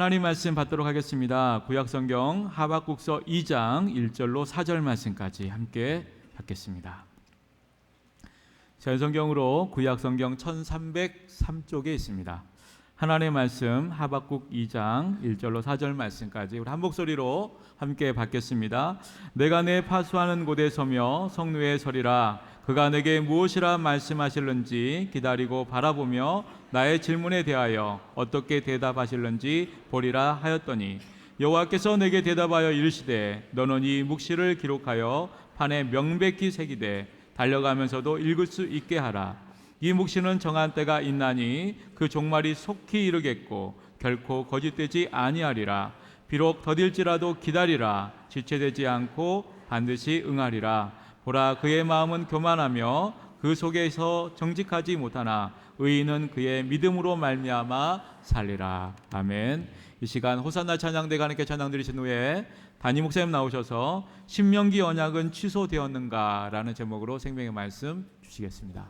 하나님 말씀 받도록 하겠습니다. 구약성경 하박국서 2장 1절로 4절 말씀까지 함께 받겠습니다. 전성경으로 구약성경 1303쪽에 있습니다. 하나님의 말씀 하박국 2장 1절로 4절 말씀까지 우리 한 목소리로 함께 받겠습니다. 내가 내 파수하는 곳에 서며 성루에 서리라. 그가 내게 무엇이라 말씀하실는지 기다리고 바라보며 나의 질문에 대하여 어떻게 대답하실는지 보리라 하였더니 여호와께서 내게 대답하여 이르시되 너는 이 묵시를 기록하여 판에 명백히 새기되 달려가면서도 읽을 수 있게 하라. 이 묵시는 정한 때가 있나니 그 종말이 속히 이르겠고 결코 거짓되지 아니하리라. 비록 더딜지라도 기다리라. 지체되지 않고 반드시 응하리라. 보라, 그의 마음은 교만하며 그 속에서 정직하지 못하나 의인은 그의 믿음으로 말미암아 살리라. 아멘. 이 시간 호산나 찬양대 가님께 찬양 드리신 후에 담임 목사님 나오셔서 신명기 언약은 취소되었는가 라는 제목으로 생명의 말씀 주시겠습니다.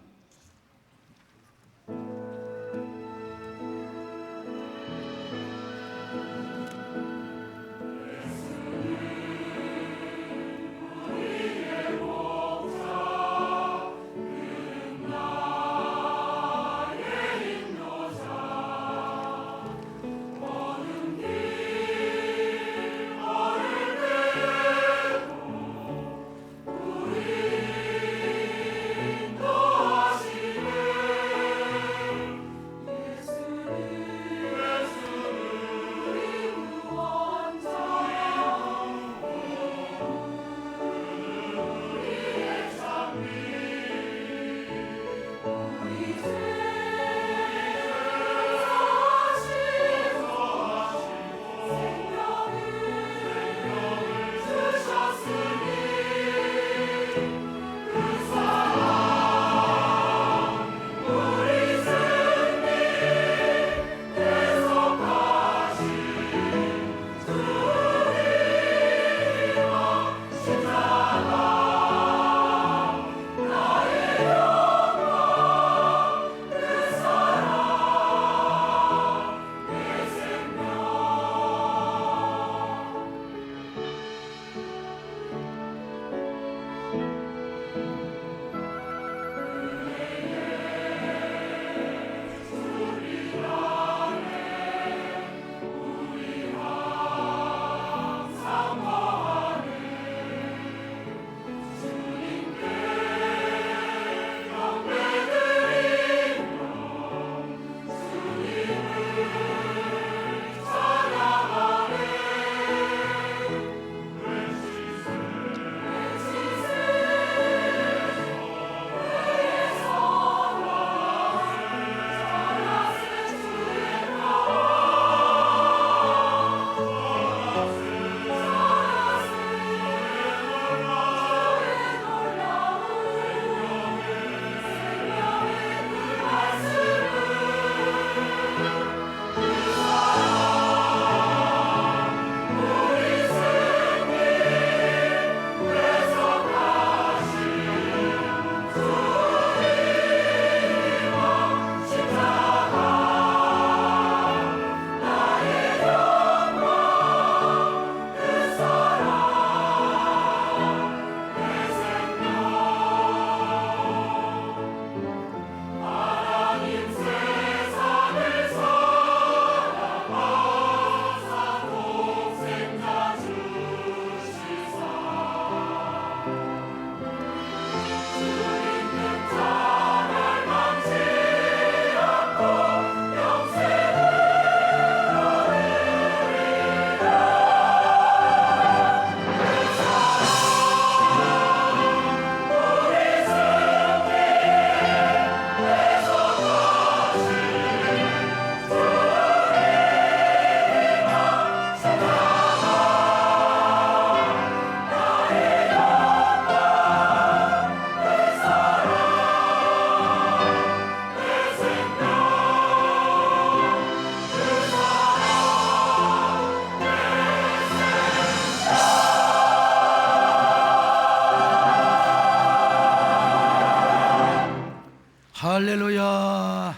할렐루야.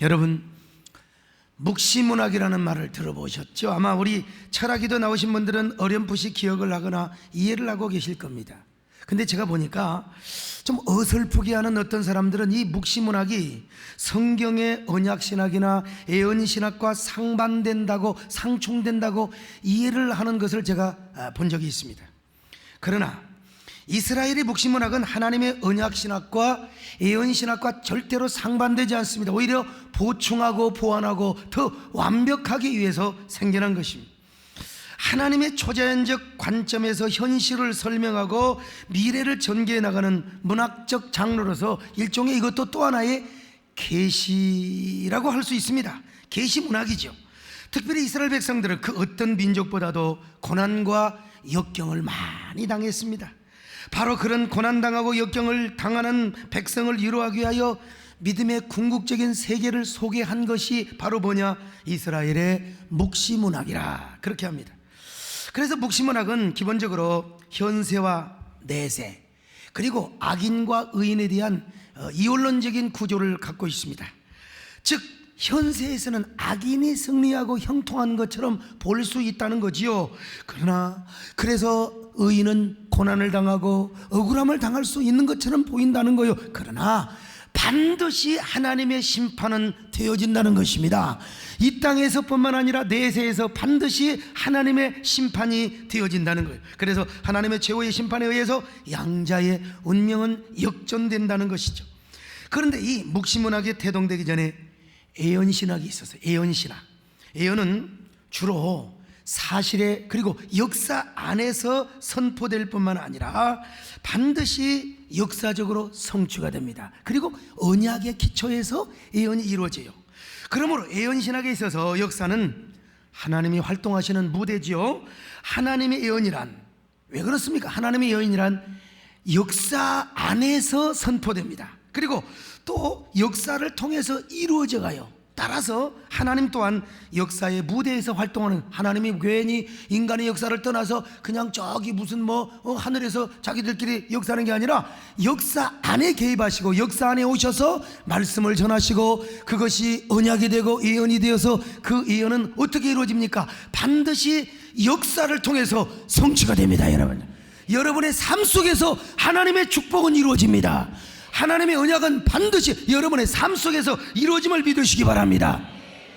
여러분, 묵시문학이라는 말을 들어보셨죠? 아마 우리 철학기도 나오신 분들은 어렴풋이 기억을 하거나 이해를 하고 계실 겁니다. 근데 제가 보니까 좀 어설프게 하는 어떤 사람들은 이 묵시문학이 성경의 언약신학이나 애언신학과 상반된다고, 상충된다고 이해를 하는 것을 제가 본 적이 있습니다. 그러나 이스라엘의 묵시문학은 하나님의 언약신학과 애언신학과 절대로 상반되지 않습니다. 오히려 보충하고 보완하고 더 완벽하기 위해서 생겨난 것입니다. 하나님의 초자연적 관점에서 현실을 설명하고 미래를 전개해 나가는 문학적 장르로서 일종의 이것도 또 하나의 계시라고 할 수 있습니다. 계시 문학이죠. 특별히 이스라엘 백성들은 그 어떤 민족보다도 고난과 역경을 많이 당했습니다. 바로 그런 고난당하고 역경을 당하는 백성을 위로하기 위하여 믿음의 궁극적인 세계를 소개한 것이 바로 뭐냐? 이스라엘의 묵시문학이라 그렇게 합니다. 그래서 묵시문학은 기본적으로 현세와 내세 그리고 악인과 의인에 대한 이원론적인 구조를 갖고 있습니다. 즉 현세에서는 악인이 승리하고 형통한 것처럼 볼 수 있다는 거지요. 그러나 그래서 의인은 고난을 당하고 억울함을 당할 수 있는 것처럼 보인다는 거예요. 그러나 반드시 하나님의 심판은 되어진다는 것입니다. 이 땅에서뿐만 아니라 내세에서 반드시 하나님의 심판이 되어진다는 거예요. 그래서 하나님의 최후의 심판에 의해서 양자의 운명은 역전된다는 것이죠. 그런데 이 묵시문학이 태동되기 전에 애언신학이 있었어요. 애언신학. 애언은 주로 사실에 그리고 역사 안에서 선포될 뿐만 아니라 반드시 역사적으로 성취가 됩니다. 그리고 언약의 기초에서 애언이 이루어져요. 그러므로 애언신학에 있어서 역사는 하나님이 활동하시는 무대지요. 하나님의 애언이란 왜 그렇습니까? 하나님의 애언이란 역사 안에서 선포됩니다. 그리고 또 역사를 통해서 이루어져 가요. 따라서 하나님 또한 역사의 무대에서 활동하는, 하나님이 괜히 인간의 역사를 떠나서 그냥 저기 무슨 하늘에서 자기들끼리 역사하는 게 아니라 역사 안에 개입하시고 역사 안에 오셔서 말씀을 전하시고 그것이 언약이 되고 예언이 되어서 그 예언은 어떻게 이루어집니까? 반드시 역사를 통해서 성취가 됩니다. 여러분의 삶 속에서 하나님의 축복은 이루어집니다. 하나님의 언약은 반드시 여러분의 삶 속에서 이루어짐을 믿으시기 바랍니다.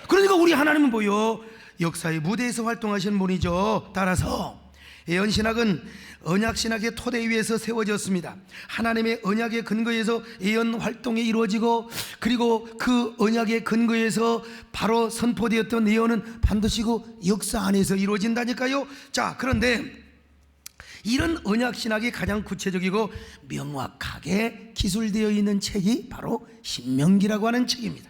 그러니까 우리 하나님은 뭐요? 역사의 무대에서 활동하시는 분이죠. 따라서 예언신학은 언약신학의 토대 위에서 세워졌습니다. 하나님의 언약의 근거에서 예언 활동이 이루어지고 그리고 그 언약의 근거에서 바로 선포되었던 예언은 반드시 그 역사 안에서 이루어진다니까요. 자, 그런데 이런 언약신학이 가장 구체적이고 명확하게 기술되어 있는 책이 바로 신명기라고 하는 책입니다.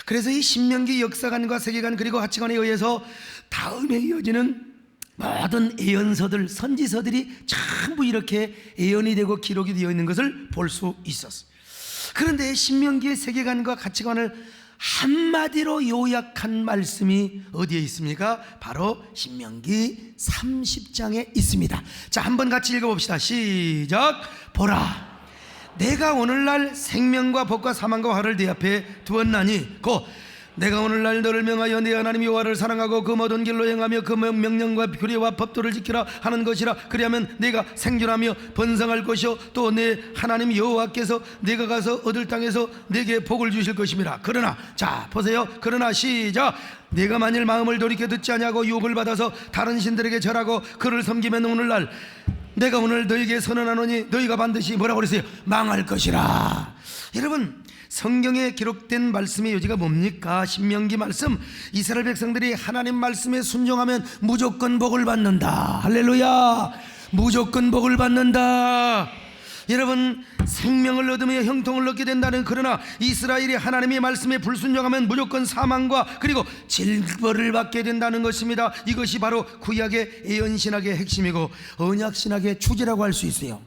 그래서 이 신명기 역사관과 세계관 그리고 가치관에 의해서 다음에 이어지는 모든 예언서들, 선지서들이 전부 이렇게 예언이 되고 기록이 되어 있는 것을 볼 수 있었어요. 그런데 신명기의 세계관과 가치관을 한마디로 요약한 말씀이 어디에 있습니까? 바로 신명기 30장에 있습니다. 자, 한번 같이 읽어봅시다. 시작. 보라, 내가 오늘날 생명과 복과 사망과 화를 네 앞에 두었나니 곧 내가 오늘날 너를 명하여 네 하나님 여호와를 사랑하고 그 모든 길로 행하며 그 명령과 규례와 법도를 지키라 하는 것이라. 그리하면 네가 생존하며 번성할 것이요 또 내 하나님 여호와께서 네가 가서 얻을 땅에서 네게 복을 주실 것임이라. 그러나, 자 보세요. 그러나 시작. 네가 만일 마음을 돌이켜 듣지 아니하고 유혹을 받아서 다른 신들에게 절하고 그를 섬기면 오늘날 내가 오늘 너희에게 선언하노니 너희가 반드시 뭐라고 그랬어요? 망할 것이라. 여러분, 성경에 기록된 말씀의 요지가 뭡니까? 신명기 말씀. 이스라엘 백성들이 하나님 말씀에 순종하면 무조건 복을 받는다. 할렐루야. 무조건 복을 받는다. 여러분, 생명을 얻으며 형통을 얻게 된다는, 그러나 이스라엘이 하나님의 말씀에 불순종하면 무조건 사망과 그리고 질벌을 받게 된다는 것입니다. 이것이 바로 구약의 예언신학의 핵심이고 언약신학의 주제라고 할 수 있어요.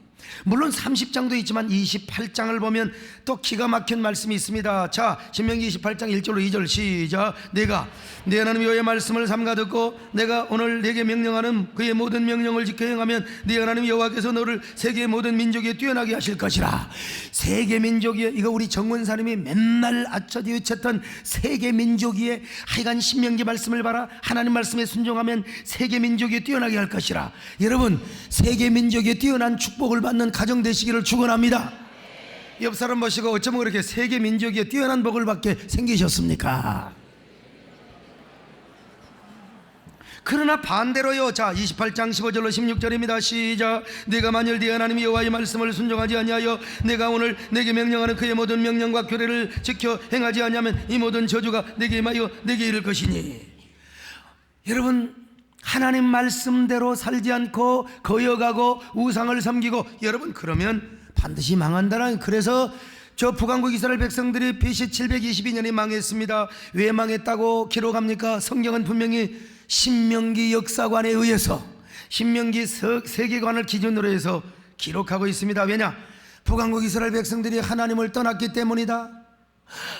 물론 30장도 있지만 28장을 보면 또 기가 막힌 말씀이 있습니다. 자, 신명기 28장 1절로 2절 시작. 내가 네 하나님 여호와의 말씀을 삼가 듣고 내가 오늘 네게 명령하는 그의 모든 명령을 지켜 행하면 네 하나님 여호와께서 너를 세계 모든 민족에 뛰어나게 하실 것이라. 세계 민족이에, 이거 우리 정원사님이 맨날 아차디 외쳤던 세계 민족이에, 하여간 신명기 말씀을 봐라. 하나님 말씀에 순종하면 세계 민족에 뛰어나게 할 것이라. 여러분, 세계 민족에 뛰어난 축복을 받는 가정 되시기를 축원합니다. 옆 사람 보시고 어쩌면 그렇게 세계 민족에 뛰어난 복을 받게 생기셨습니까? 그러나 반대로요. 자, 28장 15절로 16절입니다. 시작. 내가 만일 네 하나님 여호와의 말씀을 순종하지 아니하여 내가 오늘 내게 명령하는 그의 모든 명령과 규례를 지켜 행하지 아니하면 이 모든 저주가 내게 임하여 내게 이를 것이니. 여러분, 하나님 말씀대로 살지 않고 거역하고 우상을 섬기고, 여러분 그러면 반드시 망한다는. 그래서 저 북왕국 이스라엘 백성들이 BC 722년에 망했습니다. 왜 망했다고 기록합니까? 성경은 분명히 신명기 역사관에 의해서, 신명기 세계관을 기준으로 해서 기록하고 있습니다. 왜냐? 북왕국 이스라엘 백성들이 하나님을 떠났기 때문이다.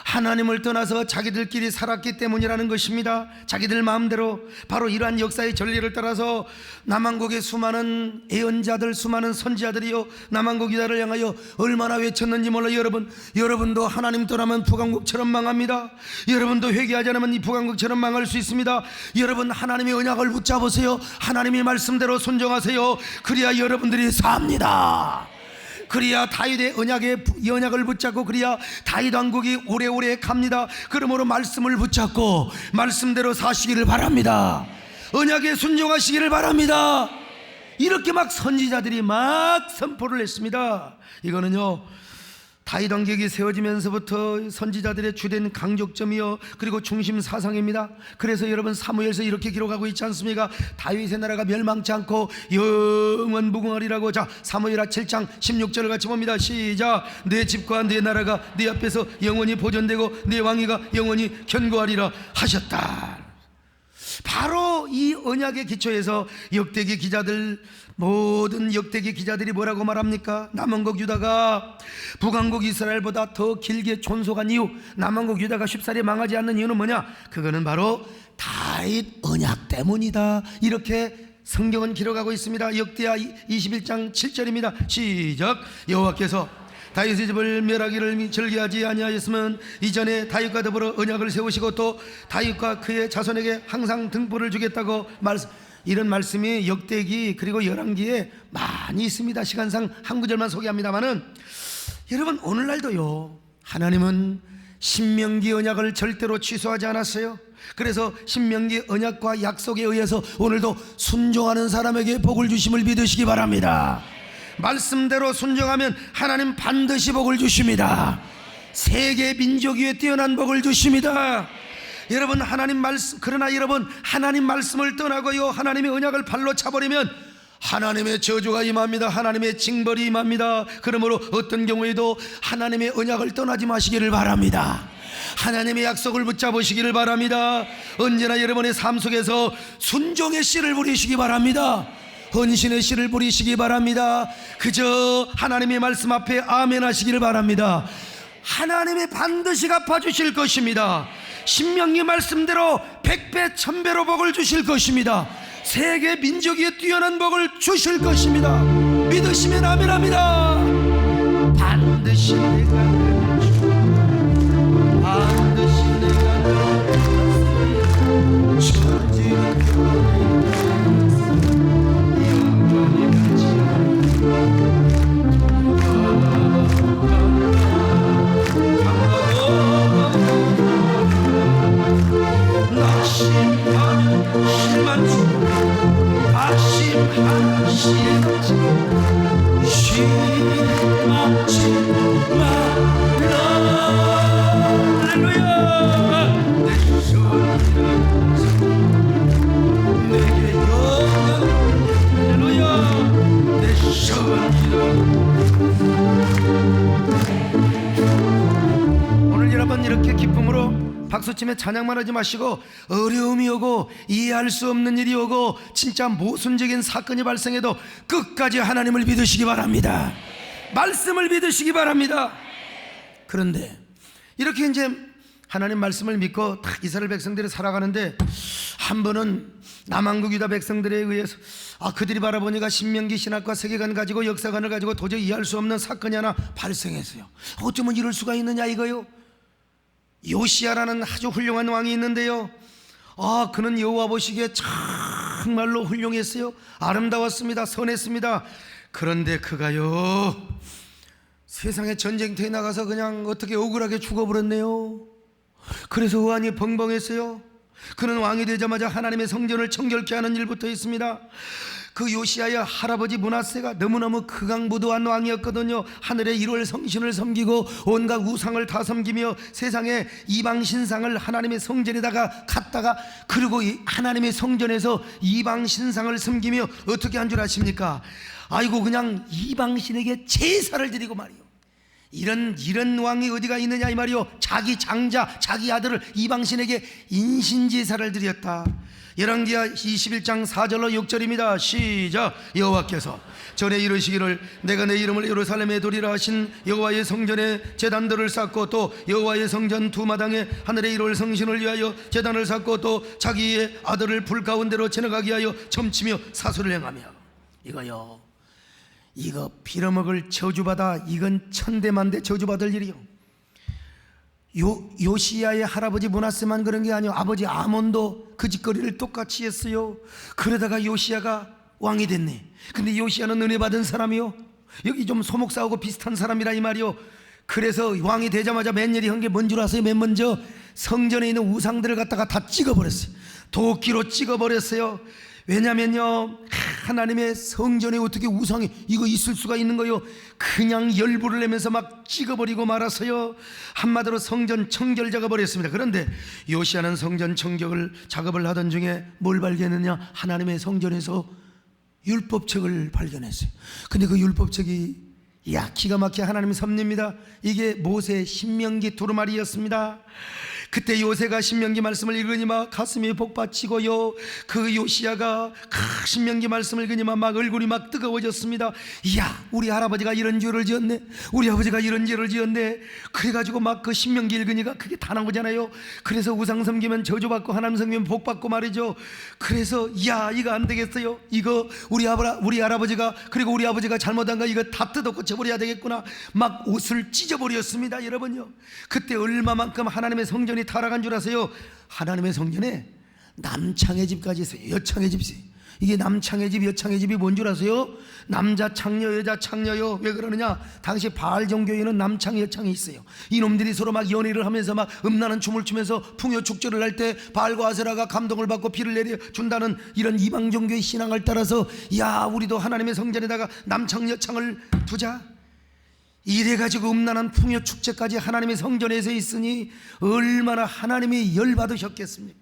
하나님을 떠나서 자기들끼리 살았기 때문이라는 것입니다. 자기들 마음대로. 바로 이러한 역사의 전례를 따라서 남왕국의 수많은 예언자들, 수많은 선지자들이요, 남왕국 유다를 향하여 얼마나 외쳤는지 몰라요. 여러분도 하나님 떠나면 북왕국처럼 망합니다. 여러분도 회개하지 않으면 이 북왕국처럼 망할 수 있습니다. 여러분, 하나님의 언약을 붙잡으세요. 하나님의 말씀대로 순종하세요. 그래야 여러분들이 삽니다. 그래야 다윗의 언약을 붙잡고, 그래야 다윗 왕국이 오래오래 갑니다. 그러므로 말씀을 붙잡고 말씀대로 사시기를 바랍니다. 언약에 순종하시기를 바랍니다. 이렇게 막 선지자들이 막 선포를 했습니다. 이거는요, 다윗 왕국이 세워지면서부터 선지자들의 주된 강조점이요, 그리고 중심 사상입니다. 그래서 여러분, 사무엘서 이렇게 기록하고 있지 않습니까? 다윗의 나라가 멸망치 않고 영원 무궁하리라고. 자, 사무엘하 7장 16절을 같이 봅니다. 시작. 내 집과 내 나라가 네 앞에서 영원히 보존되고 내 왕위가 영원히 견고하리라 하셨다. 바로 이 언약의 기초에서 역대기 기자들, 모든 역대기 기자들이 뭐라고 말합니까? 남왕국 유다가 북왕국 이스라엘보다 더 길게 존속한 이유, 남왕국 유다가 쉽사리 망하지 않는 이유는 뭐냐? 그거는 바로 다윗 언약 때문이다. 이렇게 성경은 기록하고 있습니다. 역대하 21장 7절입니다. 시작. 여호와께서 다윗의 집을 멸하기를 절개하지 아니하였으면 이전에 다윗과 더불어 언약을 세우시고 또 다윗과 그의 자손에게 항상 등불을 주겠다고 이런 말씀이 역대기 그리고 열왕기에 많이 있습니다. 시간상 한 구절만 소개합니다마는, 여러분, 오늘날도요, 하나님은 신명기 언약을 절대로 취소하지 않았어요. 그래서 신명기 언약과 약속에 의해서 오늘도 순종하는 사람에게 복을 주심을 믿으시기 바랍니다. 말씀대로 순종하면 하나님 반드시 복을 주십니다. 세계 민족 위에 뛰어난 복을 주십니다. 여러분, 하나님 말씀, 그러나 여러분, 하나님 말씀을 떠나고요, 하나님의 언약을 발로 차버리면 하나님의 저주가 임합니다. 하나님의 징벌이 임합니다. 그러므로 어떤 경우에도 하나님의 언약을 떠나지 마시기를 바랍니다. 하나님의 약속을 붙잡으시기를 바랍니다. 언제나 여러분의 삶 속에서 순종의 씨를 부리시기 바랍니다. 헌신의 씨를 부리시기 바랍니다. 그저 하나님의 말씀 앞에 아멘 하시기를 바랍니다. 하나님이 반드시 갚아주실 것입니다. 신명기 말씀대로 100배 1000배로 복을 주실 것입니다. 세계 민족 위에 뛰어난 복을 주실 것입니다. 믿으시면 아멘 합니다. 반드시 내가 반드시 내가 오늘 여러분, 이렇게 기쁨으로 박수치며 찬양만 하지 마시고 어려움이 오고 이해할 수 없는 일이 오고 진짜 모순적인 사건이 발생해도 끝까지 하나님을 믿으시기 바랍니다. 말씀을 믿으시기 바랍니다. 그런데 이렇게 이제 하나님 말씀을 믿고 딱 이스라엘 백성들이 살아가는데 한 번은 남한국 유다 백성들에 의해서 그들이 바라보니까 신명기 신학과 세계관 가지고 역사관을 가지고 도저히 이해할 수 없는 사건이 하나 발생했어요. 어쩌면 이럴 수가 있느냐 이거요. 요시야라는 아주 훌륭한 왕이 있는데요, 그는 여호와 보시기에 정말로 훌륭했어요. 아름다웠습니다. 선했습니다. 그런데 그가요, 세상에 전쟁터에 나가서 그냥 어떻게 억울하게 죽어버렸네요. 그래서 의안이 벙벙했어요. 그는 왕이 되자마자 하나님의 성전을 청결케 하는 일부터 있습니다. 그 요시야의 할아버지 므낫세가 너무너무 극악무도한 왕이었거든요. 하늘의 일월 성신을 섬기고 온갖 우상을 다 섬기며 세상에 이방 신상을 하나님의 성전에다가 갖다가, 그리고 하나님의 성전에서 이방 신상을 섬기며 어떻게 한 줄 아십니까? 아이고 그냥 이방 신에게 제사를 드리고 말이요. 이런 왕이 어디가 있느냐 이 말이요. 자기 장자 자기 아들을 이방신에게 인신제사를 드렸다. 열왕기하 21장 4절로 6절입니다 시작. 여호와께서 전에 이르시기를 내가 내 이름을 예루살렘에 두리라 하신 여호와의 성전에 제단들을 쌓고 또 여호와의 성전 두 마당에 하늘의 일월 성신을 위하여 제단을 쌓고 또 자기의 아들을 불 가운데로 지나가게 하여 점치며 사수를 행하며. 이거 빌어먹을 저주받아, 이건 천대만대 저주받을 일이요. 요시야의 할아버지 므낫세만 그런 게 아니요, 아버지 아몬도 그 짓거리를 똑같이 했어요. 그러다가 요시야가 왕이 됐네. 근데 요시야는 은혜 받은 사람이요, 여기 좀 소목사하고 비슷한 사람이라 이 말이요. 그래서 왕이 되자마자 맨 일이 한 게 뭔 줄 아세요? 맨 먼저 성전에 있는 우상들을 갖다가 다 찍어버렸어요. 도끼로 찍어버렸어요. 왜냐면요, 하나님의 성전에 어떻게 우상이 이거 있을 수가 있는 거요. 그냥 열불을 내면서 막 찍어버리고 말았어요. 한마디로 성전 청결자가 버렸습니다. 그런데 요시야는 성전 청결 작업을 하던 중에 뭘 발견했냐? 하나님의 성전에서 율법책을 발견했어요. 근데 그 율법책이 기가 막히게 하나님의 섭리입니다. 이게 모세 신명기 두루마리였습니다. 그때 요새가 신명기 말씀을 읽으니만 가슴이 복받치고요, 그 요시야가 신명기 말씀을 읽으니만 막 얼굴이 막 뜨거워졌습니다. 우리 할아버지가 이런 죄를 지었네, 우리 아버지가 이런 죄를 지었네. 그래가지고 막 그 신명기 읽으니까 그게 다 나오잖아요. 그래서 우상 섬기면 저주받고 하나님 섬기면 복받고 말이죠. 그래서 이거 안 되겠어요. 이거 우리 할아버지가 그리고 우리 아버지가 잘못한 거 이거 다 뜯어고쳐버려야 되겠구나. 막 옷을 찢어버렸습니다. 여러분요, 그때 얼마만큼 하나님의 성전이 타락한 줄 아세요? 하나님의 성전에 남창의 집까지 있어요. 여창의 집이 있어요. 이게 남창의 집 여창의 집이 뭔 줄 아세요? 남자 창녀 여자 창녀요. 왜 그러느냐? 당시 바알 종교에는 남창 여창이 있어요. 이놈들이 서로 막 연애를 하면서 막 음란한 춤을 추면서 풍요 축제를 할 때 바알과 아세라가 감동을 받고 비를 내려준다는 이런 이방 종교의 신앙을 따라서 우리도 하나님의 성전에다가 남창 여창을 두자, 이래가지고 음란한 풍요 축제까지 하나님의 성전에서 있으니 얼마나 하나님이 열받으셨겠습니까?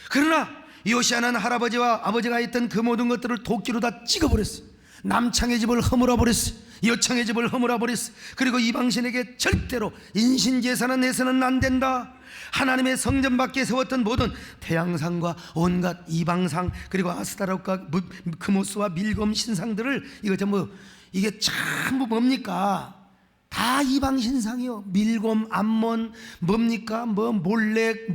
그러나 요시야는 할아버지와 아버지가 있던 그 모든 것들을 도끼로 다 찍어버렸어요. 남창의 집을 허물어 버렸어요. 여창의 집을 허물어 버렸어요. 그리고 이방신에게 절대로 인신제사는 내서는 안 된다. 하나님의 성전 밖에 세웠던 모든 태양상과 온갖 이방상, 그리고 아스타롯과 크모스와 밀검 신상들을 이거 전부, 이게 전부 뭡니까? 다 이방 신상이요. 밀곰, 암몬, 뭡니까? 몰렉,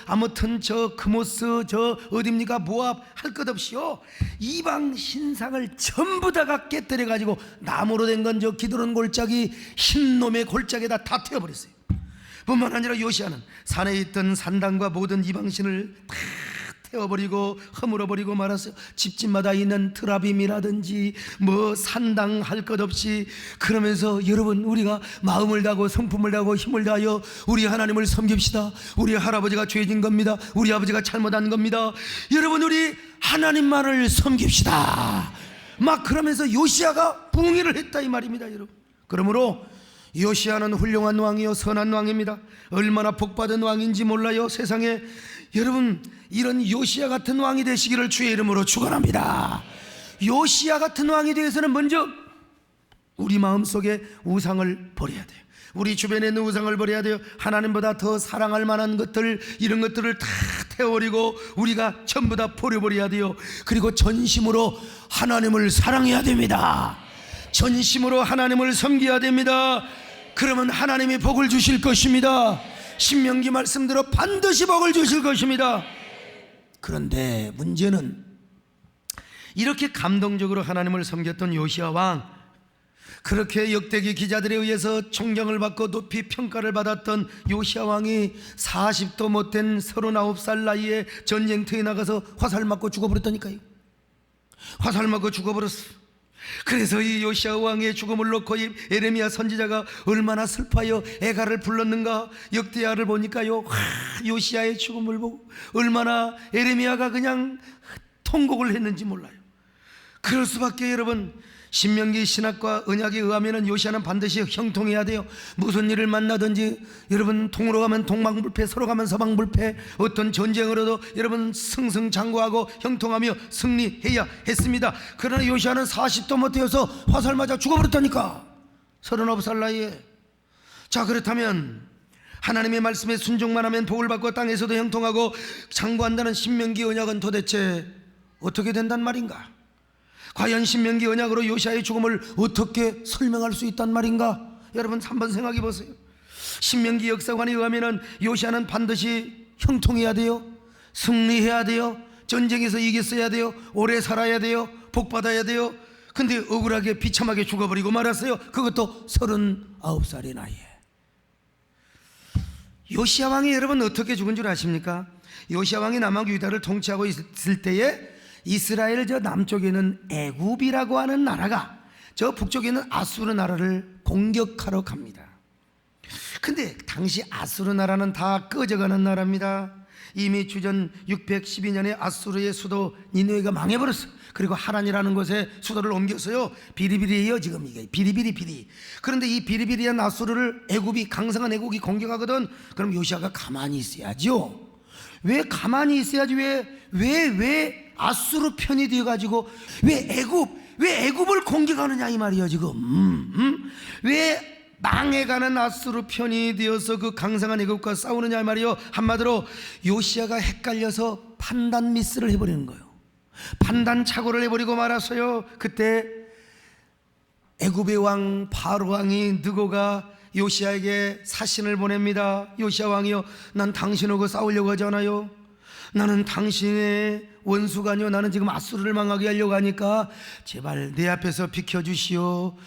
아무튼 저 크모스, 저 어딥니까? 모압, 할 것 없이요, 이방 신상을 전부 다가 깨뜨려 가지고 나무로 된 건 저 기드론 골짜기 흰놈의 골짜기에다 다 태워버렸어요. 뿐만 아니라 요시야는 산에 있던 산당과 모든 이방신을 다 태워버리고 허물어버리고 말았어요. 집집마다 있는 트라빔이라든지 산당 할 것 없이. 그러면서 여러분, 우리가 마음을 다하고 성품을 다하고 힘을 다하여 우리 하나님을 섬깁시다. 우리 할아버지가 죄진 겁니다. 우리 아버지가 잘못한 겁니다. 여러분, 우리 하나님만을 섬깁시다. 막 그러면서 요시야가 붕의를 했다 이 말입니다. 여러분, 그러므로 요시야는 훌륭한 왕이요 선한 왕입니다. 얼마나 복받은 왕인지 몰라요. 세상에 여러분, 이런 요시야 같은 왕이 되시기를 주의 이름으로 축원합니다. 요시야 같은 왕이 되어서는 먼저 우리 마음속에 우상을 버려야 돼요. 우리 주변에 있는 우상을 버려야 돼요. 하나님보다 더 사랑할 만한 것들, 이런 것들을 다 태워버리고 우리가 전부 다 버려버려야 돼요. 그리고 전심으로 하나님을 사랑해야 됩니다. 전심으로 하나님을 섬겨야 됩니다. 그러면 하나님이 복을 주실 것입니다. 신명기 말씀대로 반드시 복을 주실 것입니다. 그런데 문제는 이렇게 감동적으로 하나님을 섬겼던 요시야 왕, 그렇게 역대기 기자들에 의해서 존경을 받고 높이 평가를 받았던 요시야 왕이 40도 못된 39살 나이에 전쟁터에 나가서 화살 맞고 죽어버렸다니까요. 화살 맞고 죽어버렸어. 그래서 이 요시야 왕의 죽음을 놓고 이 에레미야 선지자가 얼마나 슬퍼하여 애가를 불렀는가. 역대야를 보니까요, 요시야의 죽음을 보고 얼마나 에레미야가 그냥 통곡을 했는지 몰라요. 그럴 수밖에. 여러분, 신명기 신학과 언약에 의하면 요시야는 반드시 형통해야 돼요. 무슨 일을 만나든지 여러분, 동으로 가면 동방불패, 서로 가면 서방불패, 어떤 전쟁으로도 여러분 승승장구하고 형통하며 승리해야 했습니다. 그러나 요시야는 40도 못되어서 화살 맞아 죽어버렸다니까, 39살 나이에. 자, 그렇다면 하나님의 말씀에 순종만 하면 복을 받고 땅에서도 형통하고 장구한다는 신명기 언약은 도대체 어떻게 된단 말인가? 과연 신명기 언약으로 요시야의 죽음을 어떻게 설명할 수 있단 말인가? 여러분, 한번 생각해 보세요. 신명기 역사관에 의하면 요시야는 반드시 형통해야 돼요. 승리해야 돼요. 전쟁에서 이겼어야 돼요. 오래 살아야 돼요. 복 받아야 돼요. 근데 억울하게 비참하게 죽어버리고 말았어요. 그것도 39살의 나이에. 요시야 왕이 여러분 어떻게 죽은 줄 아십니까? 요시야 왕이 남왕 유다를 통치하고 있을 때에 이스라엘 저 남쪽에 있는 애굽이라고 하는 나라가 저 북쪽에 있는 아수르 나라를 공격하러 갑니다. 근데 당시 아수르 나라는 다 꺼져가는 나라입니다. 이미 주전 612년에 아수르의 수도 니느웨가 망해버렸어요. 그리고 하란이라는 곳에 수도를 옮겼어요. 비리비리해요 지금, 이게 비리비리. 그런데 이 비리비리한 아수르를 애굽이, 강성한 애굽이 공격하거든. 그럼 요시야가 가만히 있어야죠. 왜 가만히 있어야지? 왜 아수르 편이 되어가지고 왜 애굽을 공격하느냐 이 말이에요 지금. 왜 망해가는 아수르 편이 되어서 그 강성한 애굽과 싸우느냐 이 말이에요. 한마디로 요시야가 헷갈려서 판단 미스를 해버리는 거예요. 판단 착오를 해버리고 말았어요. 그때 애굽의 왕 바로 왕이 느고가 요시야에게 사신을 보냅니다. 요시야 왕이요, 난 당신하고 싸우려고 하지 않아요. 나는 당신의 원수가 아니요, 나는 지금 아수르를 망하게 하려고 하니까 제발 내 앞에서 비켜주시오.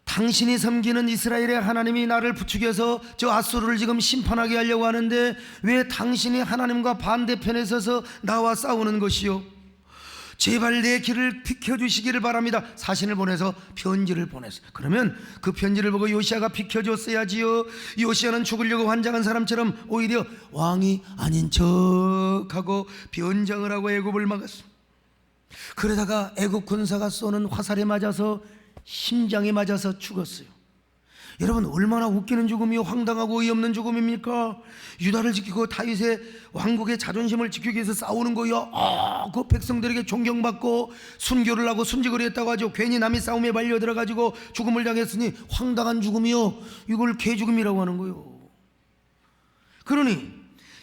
당신이 섬기는 이스라엘의 하나님이 나를 부추겨서 저 아수르를 지금 심판하게 하려고 하는데 왜 당신이 하나님과 반대편에 서서 나와 싸우는 것이요? 제발 내 길을 비켜주시기를 바랍니다. 사신을 보내서 편지를 보냈어요. 그러면 그 편지를 보고 요시야가 비켜줬어야지요. 요시야는 죽으려고 환장한 사람처럼 오히려 왕이 아닌 척하고 변장을 하고 애굽을 막았어요. 그러다가 애굽 군사가 쏘는 화살에 맞아서 심장에 맞아서 죽었어요. 여러분, 얼마나 웃기는 죽음이요, 황당하고 어이없는 죽음입니까? 유다를 지키고 다윗의 왕국의 자존심을 지키기 위해서 싸우는 거요. 그 백성들에게 존경받고 순교를 하고 순직을 했다고 하죠. 괜히 남이 싸움에 말려 들어가지고 죽음을 당했으니 황당한 죽음이요, 이걸 개죽음이라고 하는 거요. 그러니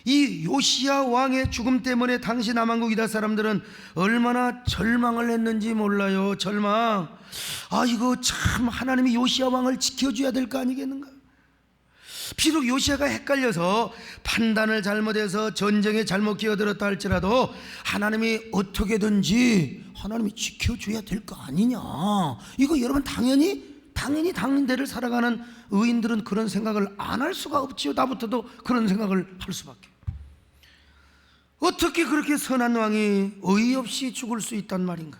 이 요시야 왕의 죽음 때문에 당시 남한국 유다 사람들은 얼마나 절망을 했는지 몰라요. 절망. 이거 참 하나님이 요시야 왕을 지켜줘야 될 거 아니겠는가? 비록 요시야가 헷갈려서 판단을 잘못해서 전쟁에 잘못 끼어들었다 할지라도 하나님이 어떻게든지 하나님이 지켜줘야 될 거 아니냐, 이거 여러분 당연히 당대를 살아가는 의인들은 그런 생각을 안 할 수가 없지요. 나부터도 그런 생각을 할 수밖에. 어떻게 그렇게 선한 왕이 어이없이 죽을 수 있단 말인가?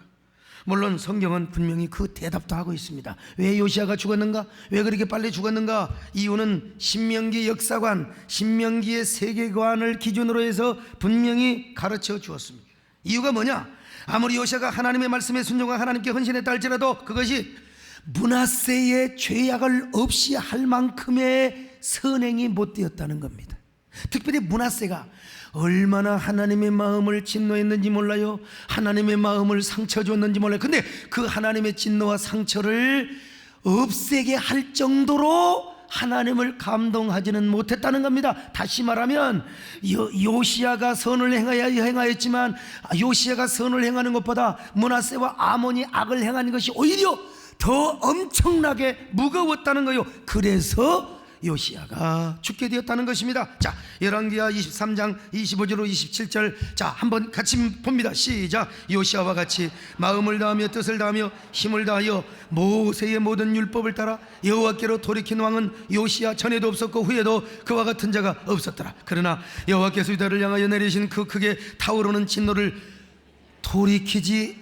물론 성경은 분명히 그 대답도 하고 있습니다. 왜 요시야가 죽었는가? 왜 그렇게 빨리 죽었는가? 이유는 신명기 역사관, 신명기의 세계관을 기준으로 해서 분명히 가르쳐 주었습니다. 이유가 뭐냐? 아무리 요시야가 하나님의 말씀에 순종하고 하나님께 헌신했다 할지라도 그것이 므낫세의 죄악을 없이 할 만큼의 선행이 못 되었다는 겁니다. 특별히 므낫세가 얼마나 하나님의 마음을 진노했는지 몰라요. 하나님의 마음을 상처 줬는지 몰라요. 근데 그 하나님의 진노와 상처를 없애게 할 정도로 하나님을 감동하지는 못했다는 겁니다. 다시 말하면 요시야가 선을 행하였지만 요시야가 선을 행하는 것보다 므낫세와 아몬이 악을 행하는 것이 오히려 더 엄청나게 무거웠다는 거예요. 그래서 요시야가 죽게 되었다는 것입니다. 자, 열왕기하 23장 25절로 27절, 자, 한번 같이 봅니다. 시작. 요시야와 같이 마음을 다하며 뜻을 다하며 힘을 다하여 모세의 모든 율법을 따라 여호와께로 돌이킨 왕은 요시야 전에도 없었고 후에도 그와 같은 자가 없었더라. 그러나 여호와께서 유다를 향하여 내리신 그 크게 타오르는 진노를 돌이키지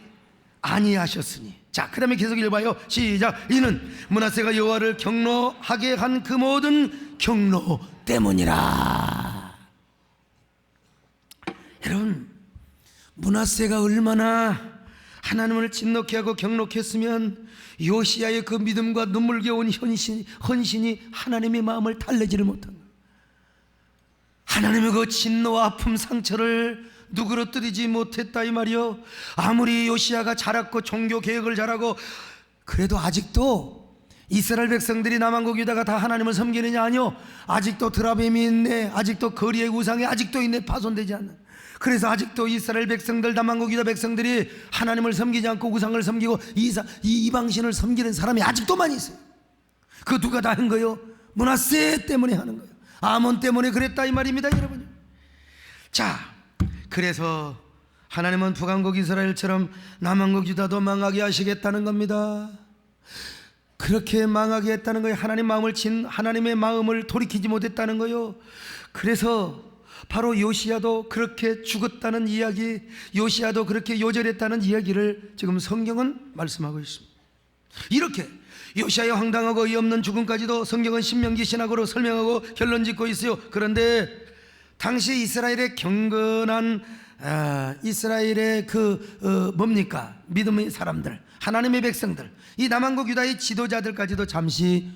아니하셨으니. 자, 그 다음에 계속 읽어봐요. 시작. 이는 므낫세가 여호와를 경노하게 한 그 모든 경노 때문이라. 여러분, 므낫세가 얼마나 하나님을 진노케 하고 경노했으면 요시야의 그 믿음과 눈물겨운 헌신이 하나님의 마음을 달래지를 못한 거예요. 하나님의 그 진노와 아픔 상처를 누그러뜨리지 못했다 이 말이요. 아무리 요시야가 자랐고 종교 개혁을 잘하고 그래도 아직도 이스라엘 백성들이 남한국 유다가 다 하나님을 섬기느냐? 아니요. 아직도 드라뱀이 있네. 아직도 거리의 우상이 아직도 있네. 파손되지 않는. 그래서 아직도 이스라엘 백성들, 남한국 유다 백성들이 하나님을 섬기지 않고 우상을 섬기고 이방신을 섬기는 사람이 아직도 많이 있어요. 그 누가 다 한 거예요? 므낫세 때문에 하는 거예요. 아몬 때문에 그랬다 이 말입니다, 여러분. 자, 그래서 하나님은 북왕국 이스라엘처럼 남왕국 유다도 망하게 하시겠다는 겁니다. 그렇게 망하게 했다는 거예요. 하나님의 마음을 돌이키지 못했다는 거예요. 그래서 바로 요시야도 그렇게 죽었다는 이야기, 요시야도 그렇게 요절했다는 이야기를 지금 성경은 말씀하고 있습니다. 이렇게 요시야의 황당하고 어이없는 죽음까지도 성경은 신명기 신학으로 설명하고 결론짓고 있어요. 그런데 당시 이스라엘의 경건한 이스라엘의 뭡니까? 믿음의 사람들, 하나님의 백성들, 이 남한국 유다의 지도자들까지도 잠시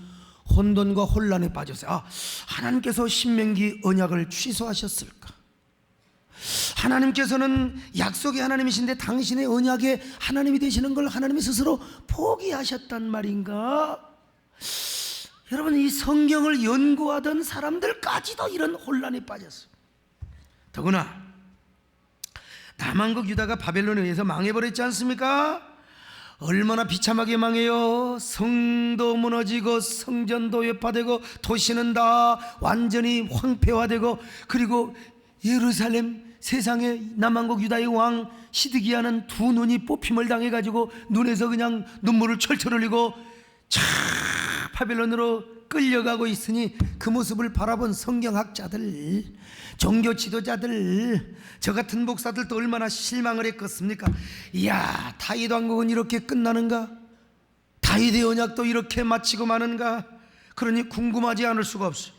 혼돈과 혼란에 빠졌어요. 하나님께서 신명기 언약을 취소하셨을까? 하나님께서는 약속의 하나님이신데 당신의 언약의 하나님이 되시는 걸 하나님이 스스로 포기하셨단 말인가? 여러분, 이 성경을 연구하던 사람들까지도 이런 혼란에 빠졌어요. 더구나 남한국 유다가 바벨론에 의해서 망해버렸지 않습니까? 얼마나 비참하게 망해요. 성도 무너지고 성전도 외파되고 도시는 다 완전히 황폐화되고, 그리고 예루살렘, 세상에 남한국 유다의 왕 시드기야는 두 눈이 뽑힘을 당해가지고 눈에서 그냥 눈물을 철철 흘리고 바벨론으로 끌려가고 있으니 그 모습을 바라본 성경학자들, 종교 지도자들, 저 같은 목사들도 얼마나 실망을 했겠습니까? 이야, 다윗 왕국은 이렇게 끝나는가? 다윗의 언약도 이렇게 마치고 마는가? 그러니 궁금하지 않을 수가 없어요.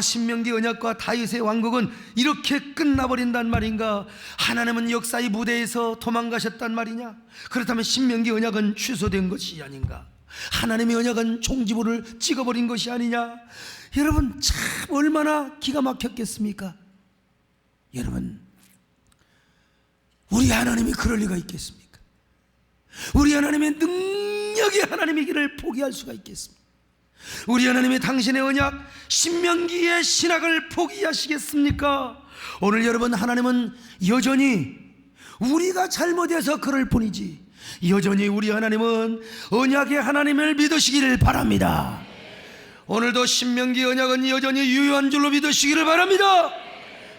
신명기 언약과 다윗의 왕국은 이렇게 끝나버린단 말인가? 하나님은 역사의 무대에서 도망가셨단 말이냐? 그렇다면 신명기 언약은 취소된 것이 아닌가? 하나님의 언약은 종지부를 찍어버린 것이 아니냐? 여러분, 참 얼마나 기가 막혔겠습니까? 여러분, 우리 하나님이 그럴 리가 있겠습니까? 우리 하나님의 능력이 하나님의 길을 포기할 수가 있겠습니까? 우리 하나님이 당신의 언약 신명기의 신학을 포기하시겠습니까? 오늘 여러분, 하나님은 여전히 우리가 잘못해서 그럴 뿐이지 여전히 우리 하나님은 언약의 하나님을 믿으시기를 바랍니다. 오늘도 신명기 언약은 여전히 유효한 줄로 믿으시기를 바랍니다.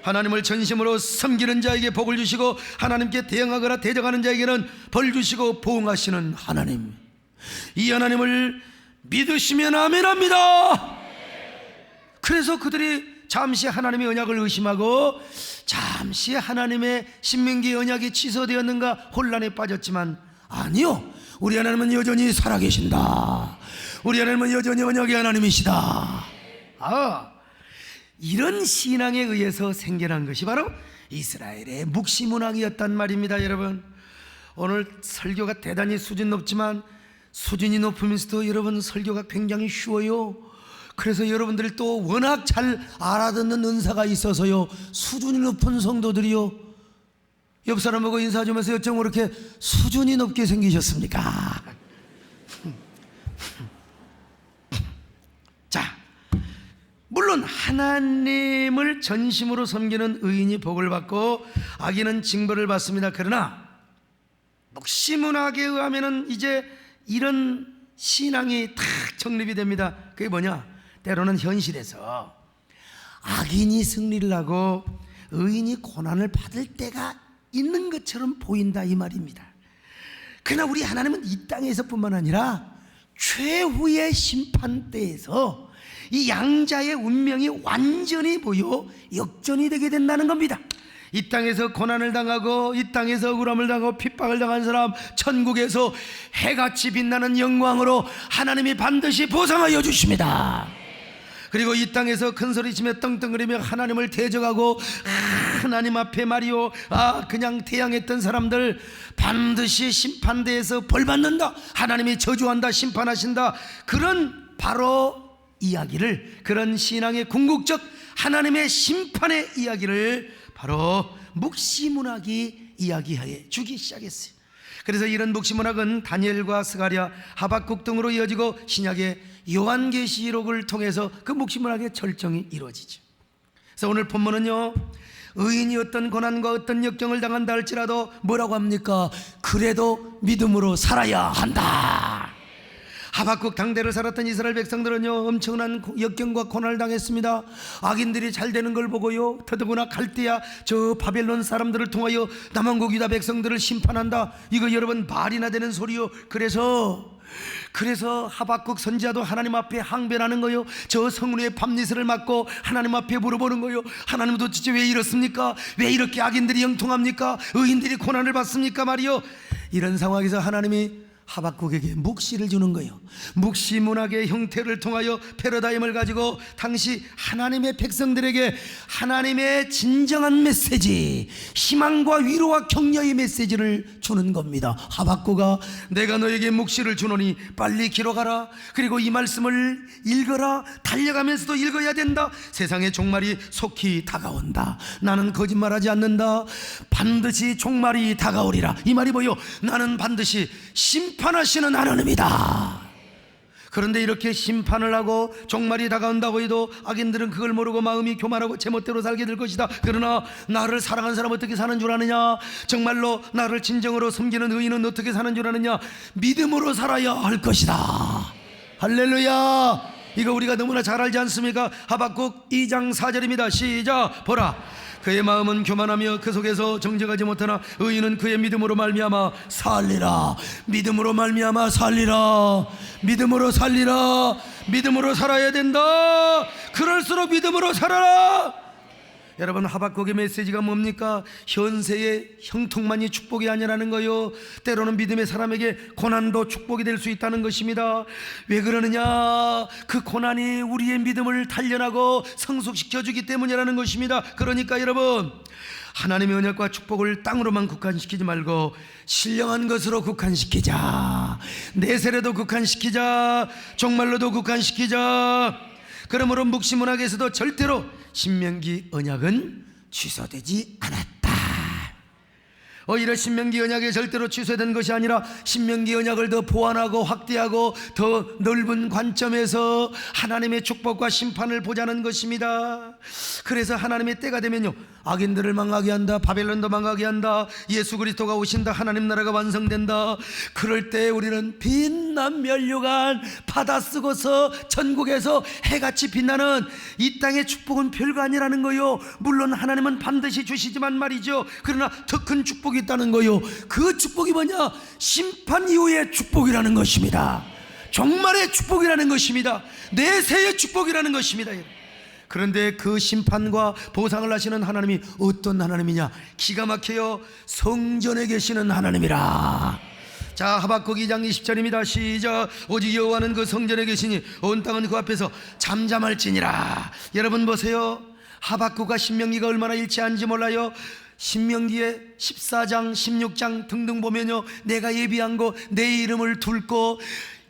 하나님을 전심으로 섬기는 자에게 복을 주시고 하나님께 대응하거나 대적하는 자에게는 벌 주시고 보응하시는 하나님, 이 하나님을 믿으시면 아멘합니다. 그래서 그들이 잠시 하나님의 언약을 의심하고 잠시 하나님의 신명기 언약이 취소되었는가 혼란에 빠졌지만, 아니요, 우리 하나님은 여전히 살아계신다. 우리 하나님은 여전히 언약의 하나님이시다. 이런 신앙에 의해서 생겨난 것이 바로 이스라엘의 묵시문항이었단 말입니다. 여러분, 오늘 설교가 대단히 수준 높지만 수준이 높으면서도 여러분 설교가 굉장히 쉬워요. 그래서 여러분들이 또 워낙 잘 알아듣는 은사가 있어서요, 수준이 높은 성도들이요, 옆 사람 보고 인사 좀 하세요. 어쩜 그렇게 수준이 높게 생기셨습니까? 자, 때로는 하나님을 전심으로 섬기는 의인이 복을 받고 악인은 징벌을 받습니다. 그러나 묵시문학에 의하면은 이제 이런 신앙이 탁 정립이 됩니다. 그게 뭐냐? 때로는 현실에서 악인이 승리를 하고 의인이 고난을 받을 때가 있는 것처럼 보인다, 이 말입니다. 그러나 우리 하나님은 이 땅에서뿐만 아니라 최후의 심판대에서 이 양자의 운명이 완전히 역전이 되게 된다는 겁니다. 이 땅에서 고난을 당하고 이 땅에서 억울함을 당하고 핍박을 당한 사람, 천국에서 해같이 빛나는 영광으로 하나님이 반드시 보상하여 주십니다. 그리고 이 땅에서 큰소리치며 떵떵거리며 하나님을 대적하고 하나님 앞에 말이요 그냥 대항했던 사람들 반드시 심판대에서 벌받는다, 하나님이 저주한다, 심판하신다, 그런 바로 이야기를, 그런 신앙의 궁극적 하나님의 심판의 이야기를 바로 묵시문학이 이야기해 주기 시작했어요. 그래서 이런 묵시문학은 다니엘과 스가랴, 하박국 등으로 이어지고 신약의 요한계시록을 통해서 그 묵시문학의 절정이 이루어지죠. 그래서 오늘 본문은요, 의인이 어떤 고난과 어떤 역경을 당한다 할지라도 뭐라고 합니까? 그래도 믿음으로 살아야 한다. 하박국 당대를 살았던 이스라엘 백성들은요, 엄청난 역경과 고난을 당했습니다. 악인들이 잘 되는 걸 보고요, 더더구나 갈대아 저 바벨론 사람들을 통하여 남왕국 유다 백성들을 심판한다, 이거 여러분 말이나 되는 소리요. 그래서 하박국 선지자도 하나님 앞에 항변하는 거요. 저 성문의 밤낮을 맞고 하나님 앞에 물어보는 거요. 하나님 도대체 왜 이렇습니까? 왜 이렇게 악인들이 형통합니까? 의인들이 고난을 받습니까? 말이요. 이런 상황에서 하나님이 하박국에게 묵시를 주는 거예요. 묵시 문학의 형태를 통하여 패러다임을 가지고 당시 하나님의 백성들에게 하나님의 진정한 메시지, 희망과 위로와 격려의 메시지를 주는 겁니다. 하박국아, 내가 너에게 묵시를 주노니 빨리 기록하라. 그리고 이 말씀을 읽어라. 달려가면서도 읽어야 된다. 세상의 종말이 속히 다가온다. 나는 거짓말하지 않는다. 반드시 종말이 다가오리라. 이 말이 뭐요? 나는 반드시 심판하시는 하나님이다. 그런데 이렇게 심판을 하고 종말이 다가온다고 해도 악인들은 그걸 모르고 마음이 교만하고 제멋대로 살게 될 것이다. 그러나 나를 사랑하는 사람은 어떻게 사는 줄 아느냐? 정말로 나를 진정으로 섬기는 의인은 어떻게 사는 줄 아느냐? 믿음으로 살아야 할 것이다. 할렐루야. 이거 우리가 너무나 잘 알지 않습니까? 하박국 2장 4절입니다 시작. 보라, 그의 마음은 교만하며 그 속에서 정직하지 못하나 의인은 그의 믿음으로 말미암아 살리라. 믿음으로 말미암아 살리라. 믿음으로 살리라. 믿음으로 살아야 된다. 그럴수록 믿음으로 살아라. 여러분, 하박국의 메시지가 뭡니까? 현세의 형통만이 축복이 아니라는 거요, 때로는 믿음의 사람에게 고난도 축복이 될 수 있다는 것입니다. 왜 그러느냐? 그 고난이 우리의 믿음을 단련하고 성숙시켜주기 때문이라는 것입니다. 그러니까 여러분, 하나님의 언약과 축복을 땅으로만 국한시키지 말고 신령한 것으로 국한시키자. 내 세례도 국한시키자. 종말로도 국한시키자. 그러므로 묵시문학에서도 절대로 신명기 언약은 취소되지 않았다. 오히려 신명기 언약이 절대로 취소된 것이 아니라 신명기 언약을 더 보완하고 확대하고 더 넓은 관점에서 하나님의 축복과 심판을 보자는 것입니다. 그래서 하나님의 때가 되면요, 악인들을 망하게 한다. 바벨론도 망하게 한다. 예수 그리스도가 오신다. 하나님 나라가 완성된다. 그럴 때 우리는 빛난 면류관 받아 쓰고서 천국에서 해같이 빛나는 이 땅의 축복은 별거 아니라는 거요. 물론 하나님은 반드시 주시지만 말이죠. 그러나 더 큰 축복이 있다는 거요. 그 축복이 뭐냐? 심판 이후의 축복이라는 것입니다. 종말의 축복이라는 것입니다. 내세의 축복이라는 것입니다. 그런데 그 심판과 보상을 하시는 하나님이 어떤 하나님이냐? 기가 막혀요. 성전에 계시는 하나님이라. 자, 하박국 2장 20절입니다 시작. 오직 여호와는 그 성전에 계시니 온 땅은 그 앞에서 잠잠할지니라. 여러분 보세요. 하박국과 신명기가 얼마나 일치한지 몰라요. 신명기에 14장 16장 등등 보면요, 내가 예비한 거, 내 이름을 둘 거,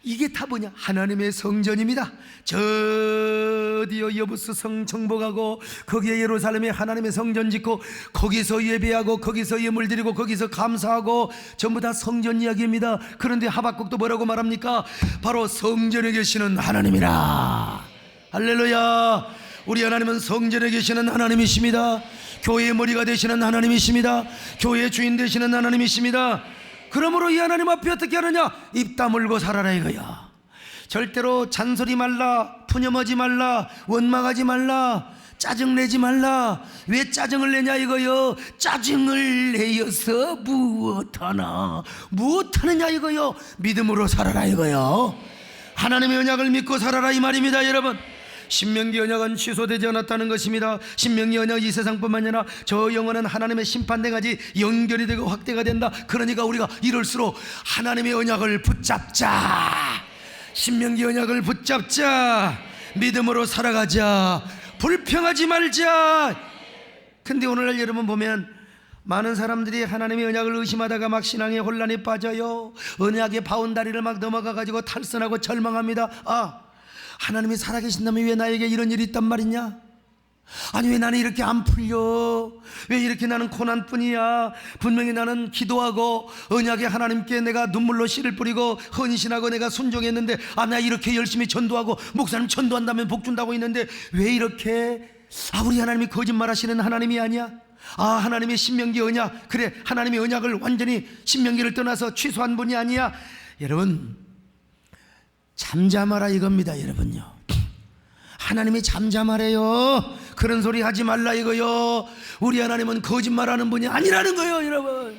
이게 다 뭐냐? 하나님의 성전입니다. 저 어디요, 여부스 성 정복하고 거기에 예루살렘에 하나님의 성전 짓고 거기서 예배하고 거기서 예물 드리고 거기서 감사하고 전부 다 성전 이야기입니다. 그런데 하박국도 뭐라고 말합니까? 바로 성전에 계시는 하나님이라. 할렐루야. 우리 하나님은 성전에 계시는 하나님이십니다. 교회의 머리가 되시는 하나님이십니다. 교회의 주인 되시는 하나님이십니다. 그러므로 이 하나님 앞에 어떻게 하느냐? 입 다물고 살아라 이거야. 절대로 잔소리 말라, 푸념하지 말라, 원망하지 말라, 짜증내지 말라. 왜 짜증을 내냐 이거요? 짜증을 내어서 무엇하느냐 이거요? 믿음으로 살아라 이거요. 하나님의 언약을 믿고 살아라 이 말입니다. 여러분, 신명기 언약은 취소되지 않았다는 것입니다. 신명기 언약 이 세상뿐만 아니라 저 영혼은 하나님의 심판대까지 연결이 되고 확대가 된다. 그러니까 우리가 이럴수록 하나님의 언약을 붙잡자. 신명기 언약을 붙잡자. 믿음으로 살아가자. 불평하지 말자. 근데 오늘날 여러분 보면 많은 사람들이 하나님의 언약을 의심하다가 막 신앙의 혼란에 빠져요. 언약의 바운다리를 막 넘어가가지고 탈선하고 절망합니다. 아, 하나님이 살아계신다면 왜 나에게 이런 일이 있단 말이냐? 아니 왜 나는 이렇게 안 풀려? 왜 이렇게 나는 고난뿐이야? 분명히 나는 기도하고 언약의 하나님께 내가 눈물로 씨를 뿌리고 헌신하고 내가 순종했는데, 아, 나 이렇게 열심히 전도하고 목사님 전도한다면 복 준다고 했는데 왜 이렇게? 아, 우리 하나님이 거짓말하시는 하나님이 아니야? 아, 하나님의 신명기 언약, 그래 하나님의 언약을 완전히 신명기를 떠나서 취소한 분이 아니야. 여러분, 잠잠하라 이겁니다. 여러분요, 하나님이 잠잠하래요. 그런 소리 하지 말라 이거요. 우리 하나님은 거짓말하는 분이 아니라는 거요. 여러분,